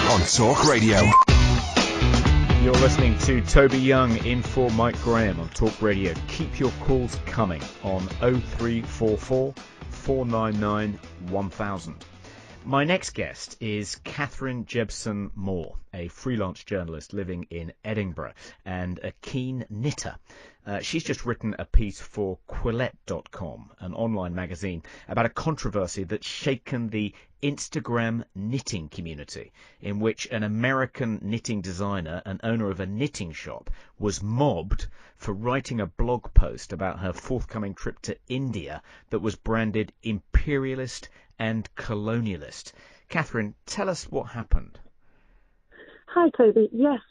on Talk Radio. You're listening to Toby Young in for Mike Graham on Talk Radio. Keep your calls coming on 0344 499 1000. My next guest is Kathrine Jebsen Moore, a freelance journalist living in Edinburgh and a keen knitter. She's just written a piece for Quillette.com, an online magazine, about a controversy that's shaken the Instagram knitting community, in which an American knitting designer and owner of a knitting shop was mobbed for writing a blog post about her forthcoming trip to India that was branded imperialist and colonialist. Kathrine, tell us what happened. Hi, Toby. Yes,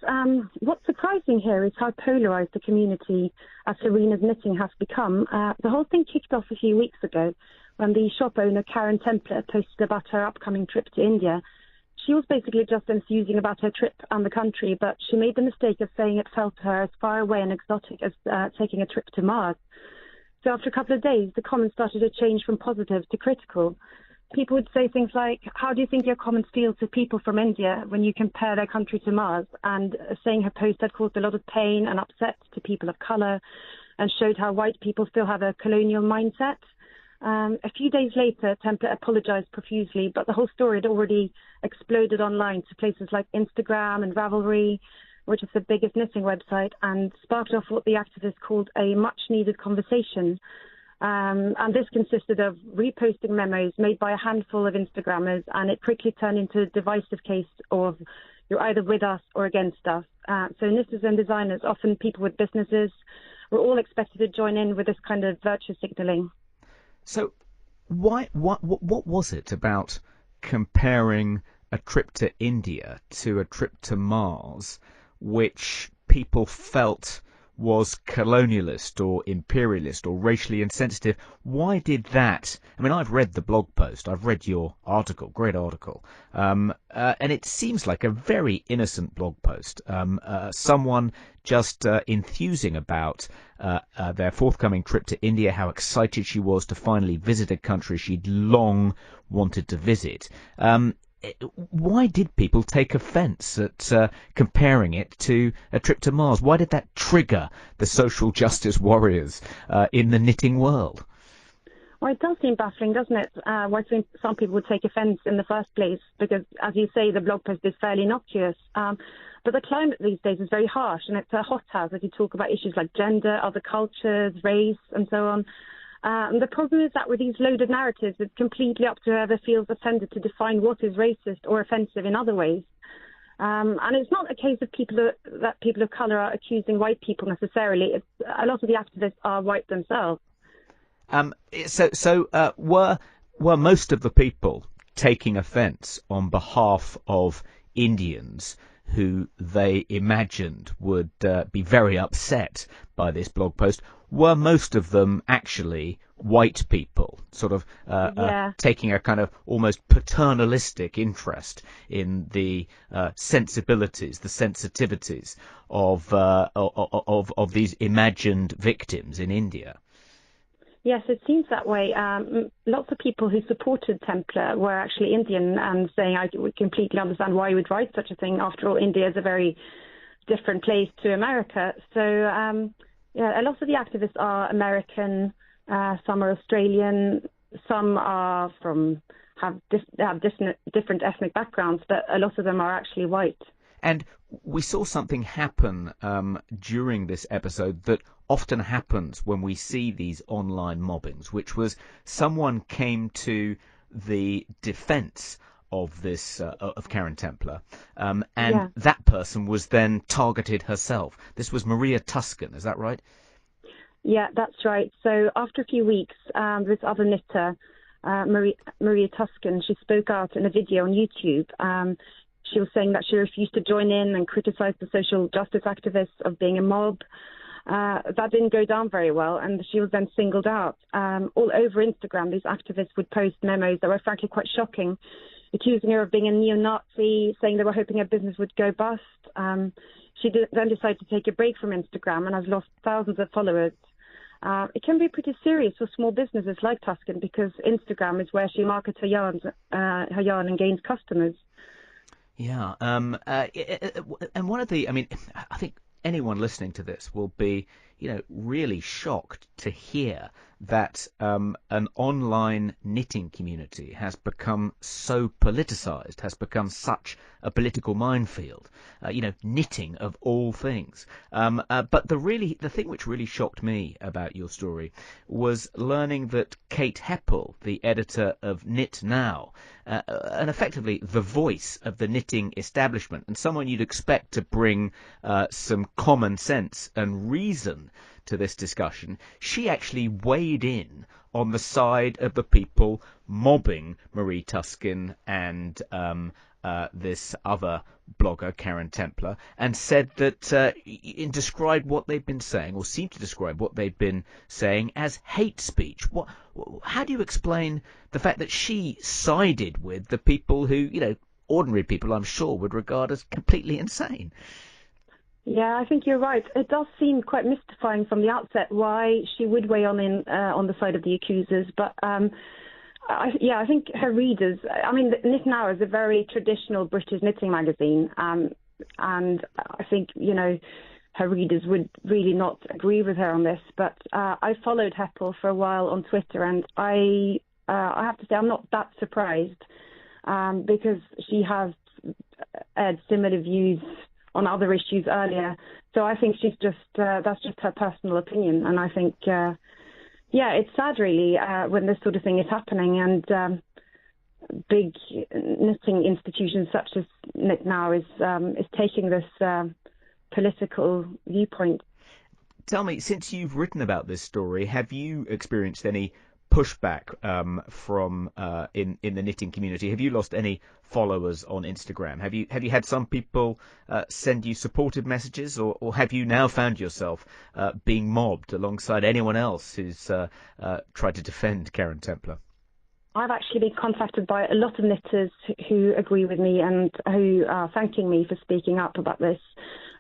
what's surprising here is how polarised the community as Serena's knitting has become. The whole thing kicked off a few weeks ago when the shop owner, Karen Templer, posted about her upcoming trip to India. She was basically just enthusing about her trip and the country, but she made the mistake of saying it felt to her as far away and exotic as taking a trip to Mars. So after a couple of days, the comments started to change from positive to critical. People would say things like, how do you think your comments feel to people from India when you compare their country to Mars? And saying her post had caused a lot of pain and upset to people of colour and showed how white people still have a colonial mindset. A few days later, Templer apologised profusely, but the whole story had already exploded online to places like Instagram and Ravelry, which is the biggest knitting website, and sparked off what the activists called a much-needed conversation. And this consisted of reposting memos made by a handful of Instagrammers, and it quickly turned into a divisive case of you're either with us or against us. So knitters and designers, often people with businesses, were all expected to join in with this kind of virtue signalling. So what was it about comparing a trip to India to a trip to Mars which people felt was colonialist or imperialist or racially insensitive? Why did that? I mean, I've read the blog post, I've read your article, great article, and it seems like a very innocent blog post. Someone just enthusing about their forthcoming trip to India, how excited she was to finally visit a country she'd long wanted to visit. Why did people take offence at comparing it to a trip to Mars? Why did that trigger the social justice warriors in the knitting world? Well, it does seem baffling, doesn't it? Why some people would take offence in the first place, because, as you say, the blog post is fairly innocuous. But the climate these days is very harsh, and it's a hothouse as you talk about issues like gender, other cultures, race, and so on. And the problem is that with these loaded narratives, it's completely up to whoever feels offended to define what is racist or offensive in other ways. And it's not a case of that people of colour are accusing white people necessarily. A lot of the activists are white themselves. Were most of the people taking offence on behalf of Indians who they imagined would be very upset by this blog post? Were most of them actually white people, sort of taking a kind of almost paternalistic interest in the sensibilities, the sensitivities of these imagined victims in India? Yes, it seems that way. Lots of people who supported Templer were actually Indian and saying, I would completely understand why you would write such a thing. After all, India is a very different place to America. So, a lot of the activists are American, some are Australian, some are have different ethnic backgrounds, but a lot of them are actually white. And we saw something happen during this episode that often happens when we see these online mobbings, which was someone came to the defence of this of Karen Templer, and that person was then targeted herself. This was Maria Tuscan, is that right? Yeah, that's right. So after a few weeks, this other knitter, Maria Tuscan, she spoke out in a video on YouTube. She was saying that she refused to join in and criticise the social justice activists of being a mob. That didn't go down very well, and she was then singled out. All over Instagram, these activists would post memos that were frankly quite shocking, accusing her of being a neo-Nazi, saying they were hoping her business would go bust. She then decided to take a break from Instagram and has lost thousands of followers. It can be pretty serious for small businesses like Tuscan, because Instagram is where she markets her yarn and gains customers. Yeah. And one of the, I mean, I think anyone listening to this will be, really shocked to hear that an online knitting community has become so politicized, has become such a political minefield. Knitting of all things. But the thing which really shocked me about your story was learning that Kate Heppel, the editor of Knit Now, and effectively the voice of the knitting establishment, and someone you'd expect to bring some common sense and reason to this discussion, she actually weighed in on the side of the people mobbing Marie Tuskin and this other blogger, Karen Templer, and said that and described what they've been saying, or seemed to describe what they've been saying as hate speech. How do you explain the fact that she sided with the people who, ordinary people, I'm sure, would regard as completely insane? Yeah, I think you're right. It does seem quite mystifying from the outset why she would weigh on the side of the accusers, but I think her readers, Knit Now is a very traditional British knitting magazine, and I think, her readers would really not agree with her on this, but I followed Heppel for a while on Twitter, and I have to say I'm not that surprised, because she has aired similar views on other issues earlier. So I think she's that's just her personal opinion. And I think, it's sad really when this sort of thing is happening, and big knitting institutions such as Knit Now is taking this political viewpoint. Tell me, since you've written about this story, have you experienced any pushback from in the knitting community? Have you lost any followers on Instagram? Have you had some people send you supportive messages, or have you now found yourself being mobbed alongside anyone else who's tried to defend Karen Templer? I've actually been contacted by a lot of knitters who agree with me and who are thanking me for speaking up about this.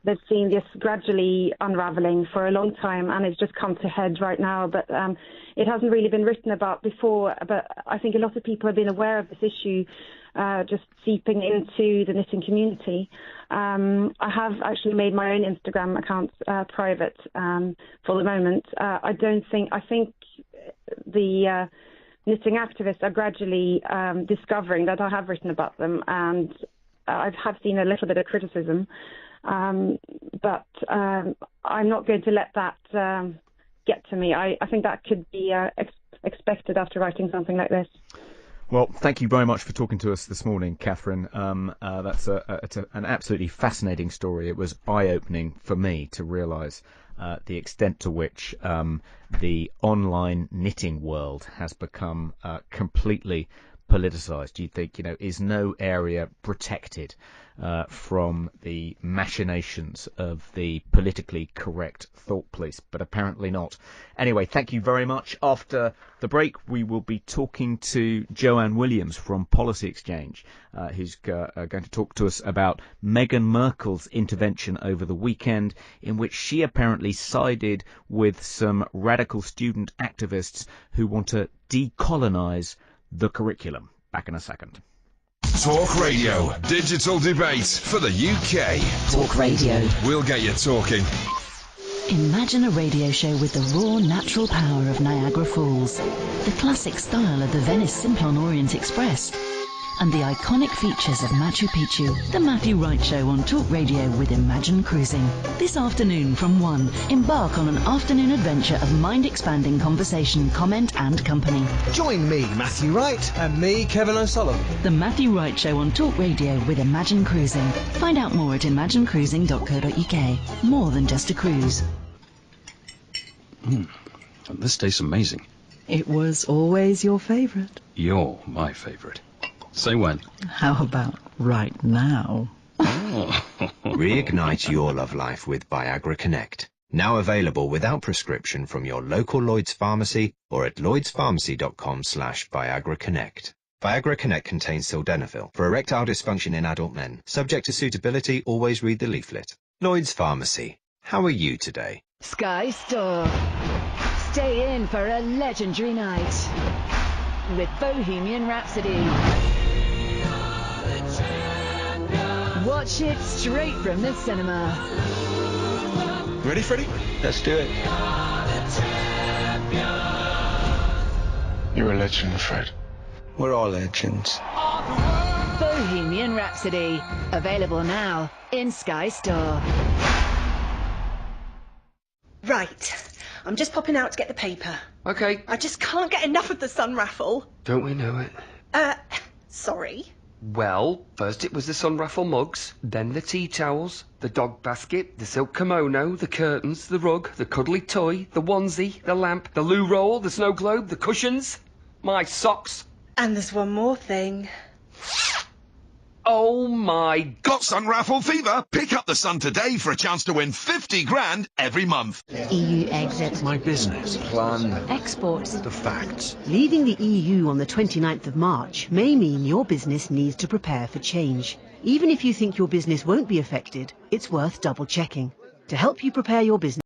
They've seen this gradually unraveling for a long time, and it's just come to head right now. But it hasn't really been written about before. But I think a lot of people have been aware of this issue just seeping into the knitting community. I have actually made my own Instagram account private for the moment. I think the knitting activists are gradually discovering that I have written about them, and I have seen a little bit of criticism. But I'm not going to let that get to me. I think that could be expected after writing something like this. Well, thank you very much for talking to us this morning, Kathrine. That's an absolutely fascinating story. It was eye-opening for me to realise the extent to which the online knitting world has become completely politicised. Do you think, is no area protected from the machinations of the politically correct thought police? But apparently not. Anyway, thank you very much. After the break, we will be talking to Joanne Williams from Policy Exchange, who's going to talk to us about Meghan Markle's intervention over the weekend, in which she apparently sided with some radical student activists who want to decolonise the curriculum. Back in a second. Talk Radio, digital debate for the UK. Talk Radio. We'll get you talking. Imagine a radio show with the raw natural power of Niagara Falls, the classic style of the Venice Simplon Orient Express, and the iconic features of Machu Picchu. The Matthew Wright Show on Talk Radio with Imagine Cruising. This afternoon from 1, embark on an afternoon adventure of mind-expanding conversation, comment and company. Join me, Matthew Wright, and me, Kevin O'Sullivan. The Matthew Wright Show on Talk Radio with Imagine Cruising. Find out more at imaginecruising.co.uk. More than just a cruise. This tastes amazing. It was always your favourite. You're my favourite. Say when. How about right now? Oh. Reignite your love life with Viagra Connect. Now available without prescription from your local Lloyds pharmacy or at lloydspharmacy.com/Viagra Connect. Viagra Connect contains sildenafil for erectile dysfunction in adult men. Subject to suitability, always read the leaflet. Lloyds Pharmacy. How are you today? Sky Store. Stay in for a legendary night with Bohemian Rhapsody. watch it straight from the cinema. Ready, Freddie? Let's do it. You're a legend, Fred. We're all legends. Bohemian Rhapsody. Available now in Sky Store. Right. I'm just popping out to get the paper. Okay. I just can't get enough of the Sun raffle. Don't we know it? Sorry. Well, first it was the Sun Raffle mugs, then the tea towels, the dog basket, the silk kimono, the curtains, the rug, the cuddly toy, the onesie, the lamp, the loo roll, the snow globe, the cushions, my socks. And there's one more thing. Oh my... Got Sun Raffle fever? Pick up the Sun today for a chance to win 50 grand every month. EU exit. My business plan. Exports. The facts. Leaving the EU on the 29th of March may mean your business needs to prepare for change. Even if you think your business won't be affected, it's worth double checking. To help you prepare your business